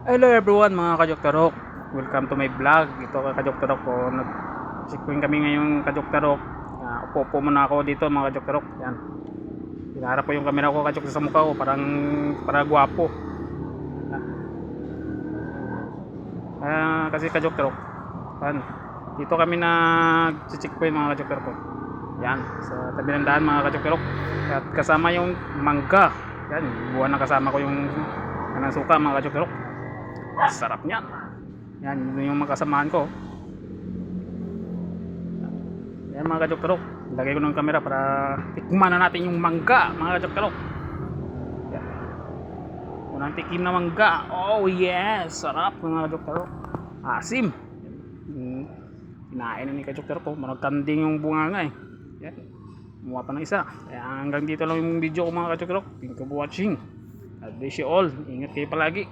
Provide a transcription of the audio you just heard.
Hello everyone mga Kajoktarok. Welcome to my vlog. Ito ka Kajoktarok po. Nag-checkpoint kami ngayon Kajoktarok. Upo muna ako dito mga Kajoktarok. Yan. Hinaharap ko yung camera ko Kajok sa mukha ko. Para gwapo. Kasi Kajoktarok. Yan. Dito kami nag-checkpoint mga Kajoktarok po. Yan. Sa tabi ng daan mga Kajoktarok. At kasama yung mangga. Yan. Buwan na kasama ko yung suka mga Kajoktarok. Sarap niyan. Yan, yun yung makasamahan ko. Yan mga Kajoktarok. Lagay ko ng camera para tikman na natin yung mangga mga Kajoktarok. Yan. Unang tikim na mangga. Oh yes, sarap mga Kajoktarok. Asim. Kinain na ni Kajoktarok ko. Managkanding yung bunga nga eh. Yan. Kumuha pa ng isa. Kaya hanggang dito lang yung video ko mga Kajoktarok. Thank you for watching. God bless you all. Ingat kayo palagi.